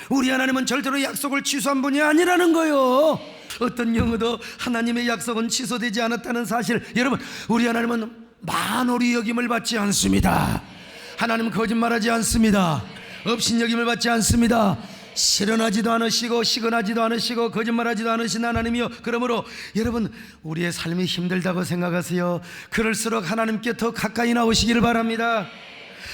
우리 하나님은 절대로 약속을 취소한 분이 아니라는 거요. 어떤 경우도 하나님의 약속은 취소되지 않았다는 사실, 여러분, 우리 하나님은 만홀히 여김을 받지 않습니다. 하나님은 거짓말하지 않습니다. 업신여김을 받지 않습니다. 실현하지도 않으시고 시건하지도 않으시고 거짓말하지도 않으신 하나님이요. 그러므로 여러분, 우리의 삶이 힘들다고 생각하세요. 그럴수록 하나님께 더 가까이 나오시기를 바랍니다.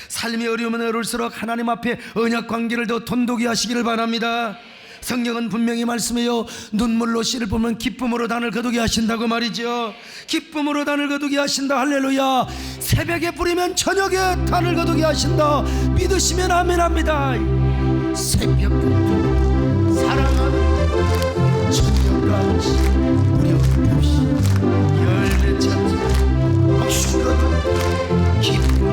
삶이 어려우면 어려울수록 하나님 앞에 언약 관계를 더 돈독히 하시기를 바랍니다. 성경은 분명히 말씀해요. 눈물로 씨를 보면 기쁨으로 단을 거두게 하신다고 말이죠. 기쁨으로 단을 거두게 하신다. 할렐루야. 새벽에 뿌리면 저녁에 단을 거두게 하신다. 믿으시면 아멘합니다. 새벽부터 사랑하는 저녁까지 우리 없이 열매 찾지 목숨과 기쁨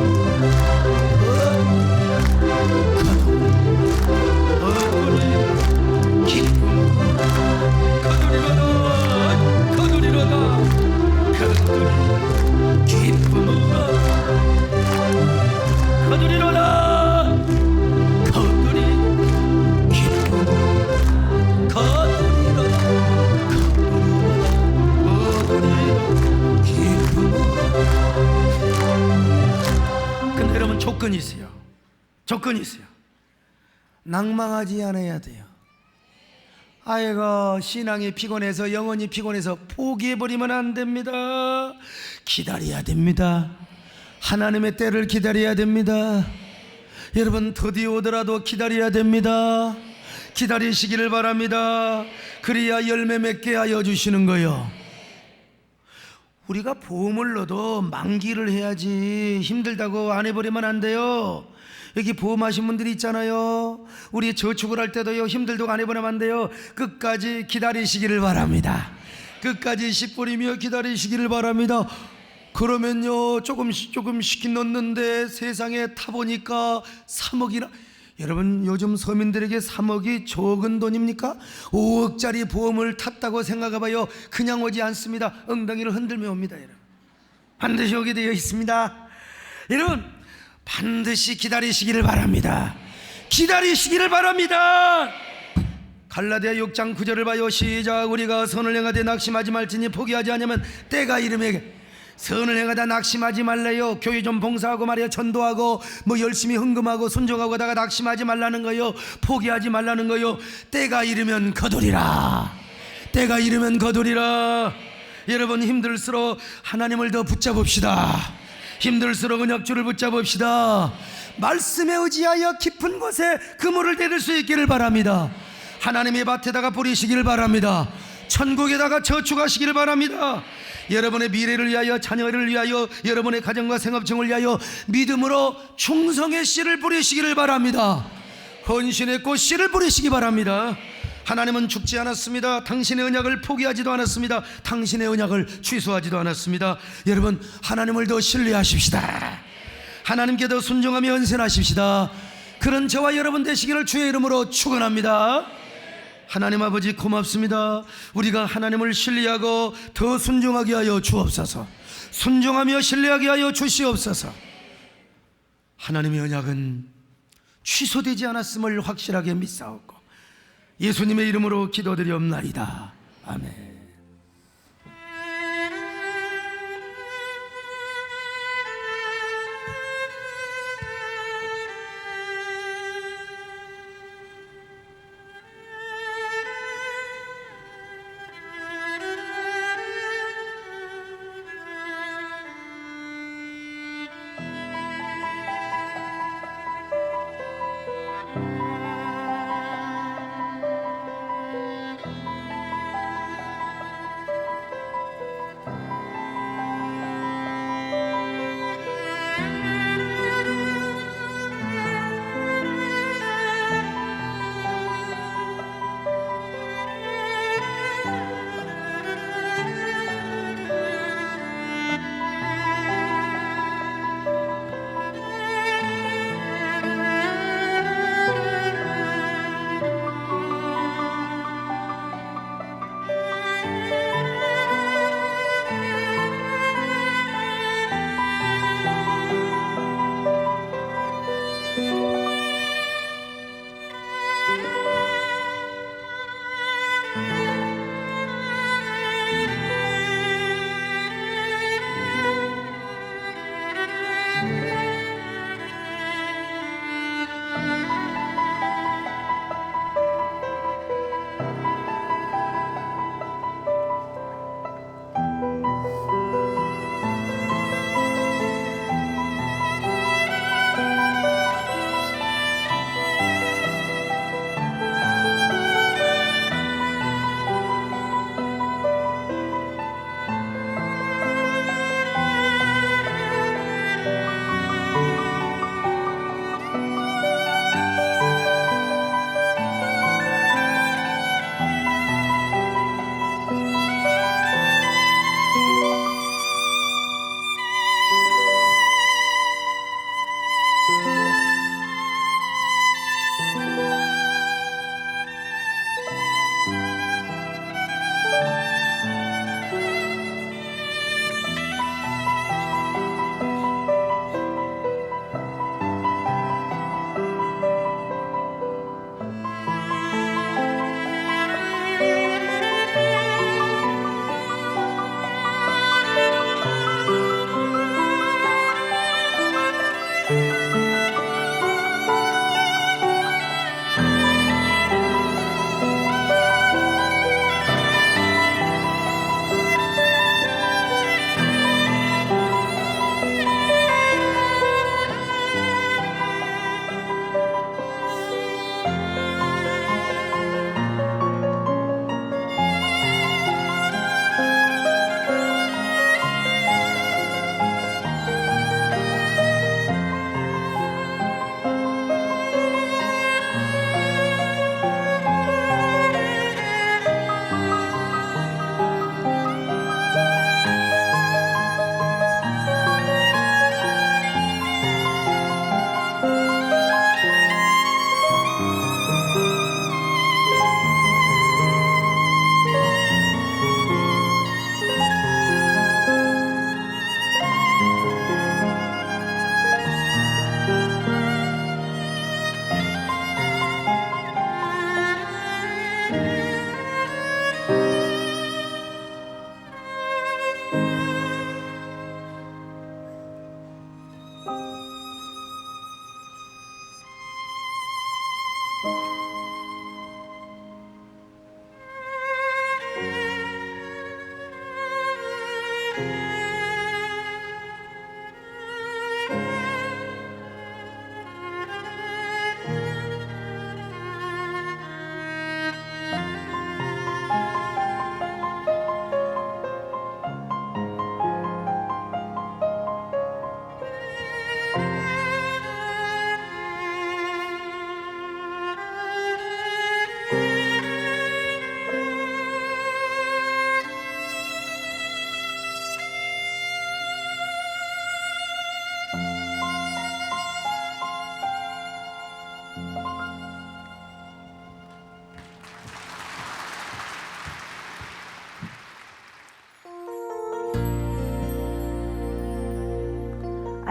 조건이 있어요. 조건이 있어요. 낭망하지 않아야 돼요. 아이고, 신앙이 피곤해서, 영혼이 피곤해서 포기해버리면 안 됩니다. 기다려야 됩니다. 하나님의 때를 기다려야 됩니다. 여러분, 드디어 오더라도 기다려야 됩니다. 기다리시기를 바랍니다. 그래야 열매 맺게 하여 주시는 거요. 우리가 보험을 넣어도 만기를 해야지, 힘들다고 안 해버리면 안 돼요. 여기 보험하신 분들이 있잖아요. 우리 저축을 할 때도요, 힘들다고 안 해버리면 안 돼요. 끝까지 기다리시기를 바랍니다. 끝까지 씨 뿌리며 기다리시기를 바랍니다. 그러면요, 조금씩 넣는데 세상에 타보니까 3억이나. 여러분, 요즘 서민들에게 3억이 적은 돈입니까? 5억짜리 보험을 탔다고 생각해봐요. 그냥 오지 않습니다. 엉덩이를 흔들며 옵니다. 여러분, 반드시 오게 되어 있습니다. 여러분, 반드시 기다리시기를 바랍니다. 기다리시기를 바랍니다. 갈라디아 6장 9절을 봐요. 시작. 우리가 선을 행하되 낙심하지 말지니 포기하지 않으면 때가 이르매. 선을 행하다 낙심하지 말래요. 교회 좀 봉사하고 말이야, 전도하고 뭐 열심히 헌금하고 순종하고 하다가 낙심하지 말라는 거요. 포기하지 말라는 거요. 때가 이르면 거두리라. 때가 이르면 거두리라. 여러분, 힘들수록 하나님을 더 붙잡읍시다. 힘들수록 언약주를 붙잡읍시다. 말씀에 의지하여 깊은 곳에 그물을 대들 수 있기를 바랍니다. 하나님의 밭에다가 뿌리시기를 바랍니다. 천국에다가 저축하시기를 바랍니다. 여러분의 미래를 위하여, 자녀를 위하여, 여러분의 가정과 생업층을 위하여 믿음으로 충성의 씨를 뿌리시기를 바랍니다. 헌신의 꽃 씨를 뿌리시기 바랍니다. 하나님은 죽지 않았습니다. 당신의 언약을 포기하지도 않았습니다. 당신의 언약을 취소하지도 않았습니다. 여러분, 하나님을 더 신뢰하십시다. 하나님께 더 순종하며 헌신하십시다. 그런 저와 여러분 되시기를 주의 이름으로 축원합니다. 하나님 아버지 고맙습니다. 우리가 하나님을 신뢰하고 더 순종하게 하여 주옵소서. 순종하며 신뢰하게 하여 주시옵소서. 하나님의 언약은 취소되지 않았음을 확실하게 믿사옵고 예수님의 이름으로 기도드리옵나이다. 아멘.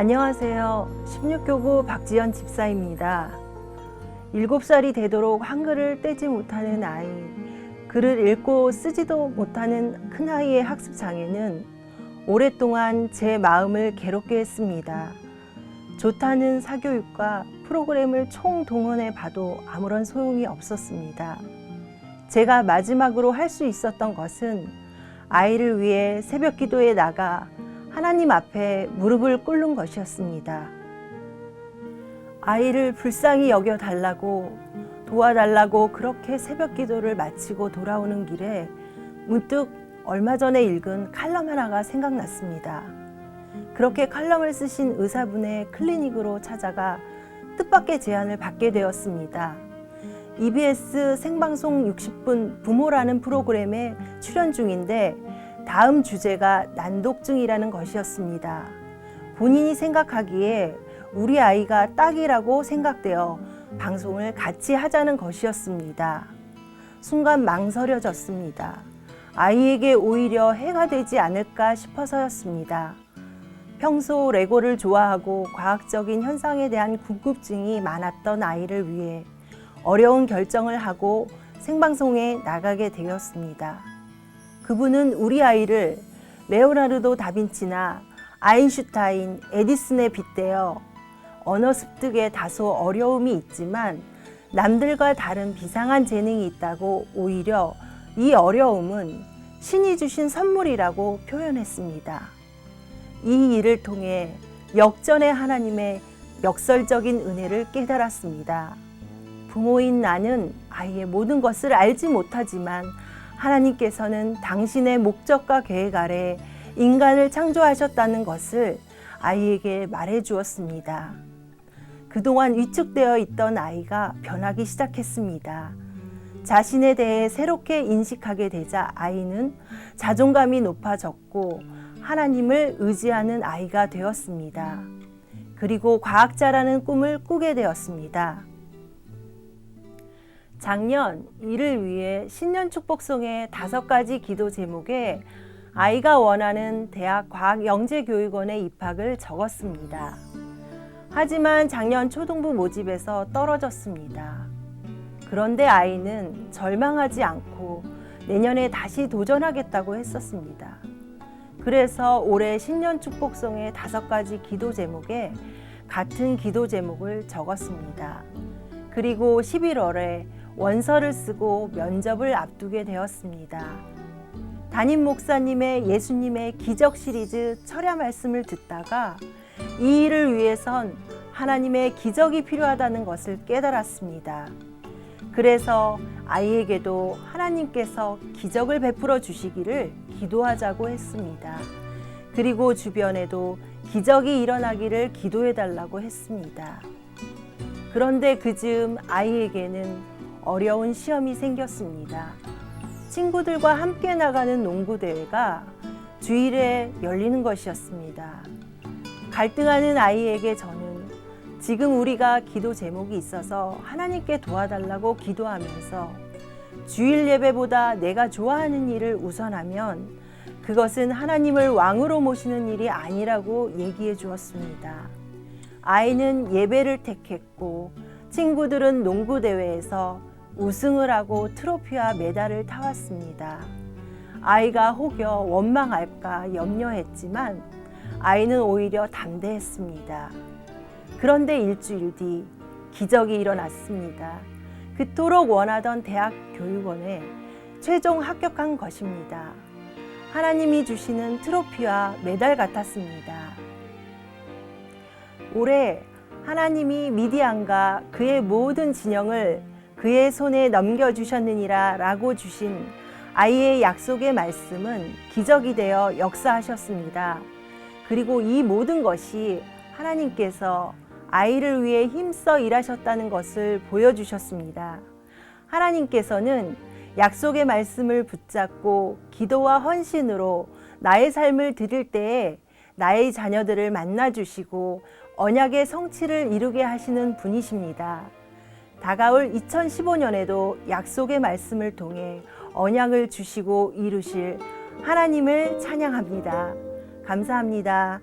안녕하세요. 16교구 박지연 집사입니다. 7살이 되도록 한글을 떼지 못하는 아이, 글을 읽고 쓰지도 못하는 큰아이의 학습 장애는 오랫동안 제 마음을 괴롭게 했습니다. 좋다는 사교육과 프로그램을 총동원해 봐도 아무런 소용이 없었습니다. 제가 마지막으로 할 수 있었던 것은 아이를 위해 새벽 기도에 나가 하나님 앞에 무릎을 꿇는 것이었습니다. 아이를 불쌍히 여겨달라고 도와달라고 그렇게 새벽 기도를 마치고 돌아오는 길에 문득 얼마 전에 읽은 칼럼 하나가 생각났습니다. 그렇게 칼럼을 쓰신 의사분의 클리닉으로 찾아가 뜻밖의 제안을 받게 되었습니다. EBS 생방송 60분 부모라는 프로그램에 출연 중인데 다음 주제가 난독증이라는 것이었습니다. 본인이 생각하기에 우리 아이가 딱이라고 생각되어 방송을 같이 하자는 것이었습니다. 순간 망설여졌습니다. 아이에게 오히려 해가 되지 않을까 싶어서였습니다. 평소 레고를 좋아하고 과학적인 현상에 대한 궁금증이 많았던 아이를 위해 어려운 결정을 하고 생방송에 나가게 되었습니다. 그분은 우리 아이를 레오나르도 다빈치나 아인슈타인, 에디슨에 빗대어 언어 습득에 다소 어려움이 있지만 남들과 다른 비상한 재능이 있다고 오히려 이 어려움은 신이 주신 선물이라고 표현했습니다. 이 일을 통해 역전의 하나님의 역설적인 은혜를 깨달았습니다. 부모인 나는 아이의 모든 것을 알지 못하지만 하나님께서는 당신의 목적과 계획 아래 인간을 창조하셨다는 것을 아이에게 말해 주었습니다. 그동안 위축되어 있던 아이가 변하기 시작했습니다. 자신에 대해 새롭게 인식하게 되자 아이는 자존감이 높아졌고 하나님을 의지하는 아이가 되었습니다. 그리고 과학자라는 꿈을 꾸게 되었습니다. 작년 이를 위해 신년 축복송의 5가지 기도 제목에 아이가 원하는 대학 과학영재교육원에 입학을 적었습니다. 하지만 작년 초등부 모집에서 떨어졌습니다. 그런데 아이는 절망하지 않고 내년에 다시 도전하겠다고 했었습니다. 그래서 올해 신년 축복송의 5가지 기도 제목에 같은 기도 제목을 적었습니다. 그리고 11월에 원서를 쓰고 면접을 앞두게 되었습니다. 담임 목사님의 예수님의 기적 시리즈 철야 말씀을 듣다가 이 일을 위해선 하나님의 기적이 필요하다는 것을 깨달았습니다. 그래서 아이에게도 하나님께서 기적을 베풀어 주시기를 기도하자고 했습니다. 그리고 주변에도 기적이 일어나기를 기도해 달라고 했습니다. 그런데 그즈음 아이에게는 어려운 시험이 생겼습니다. 친구들과 함께 나가는 농구대회가 주일에 열리는 것이었습니다. 갈등하는 아이에게 저는 지금 우리가 기도 제목이 있어서 하나님께 도와달라고 기도하면서 주일 예배보다 내가 좋아하는 일을 우선하면 그것은 하나님을 왕으로 모시는 일이 아니라고 얘기해 주었습니다. 아이는 예배를 택했고 친구들은 농구대회에서 우승을 하고 트로피와 메달을 타왔습니다. 아이가 혹여 원망할까 염려했지만 아이는 오히려 담대했습니다. 그런데 일주일 뒤 기적이 일어났습니다. 그토록 원하던 대학 교육원에 최종 합격한 것입니다. 하나님이 주시는 트로피와 메달 같았습니다. 올해 하나님이 미디안과 그의 모든 진영을 그의 손에 넘겨주셨느니라 라고 주신 아이의 약속의 말씀은 기적이 되어 역사하셨습니다. 그리고 이 모든 것이 하나님께서 아이를 위해 힘써 일하셨다는 것을 보여주셨습니다. 하나님께서는 약속의 말씀을 붙잡고 기도와 헌신으로 나의 삶을 드릴 때에 나의 자녀들을 만나주시고 언약의 성취를 이루게 하시는 분이십니다. 다가올 2015년에도 약속의 말씀을 통해 언약을 주시고 이루실 하나님을 찬양합니다. 감사합니다.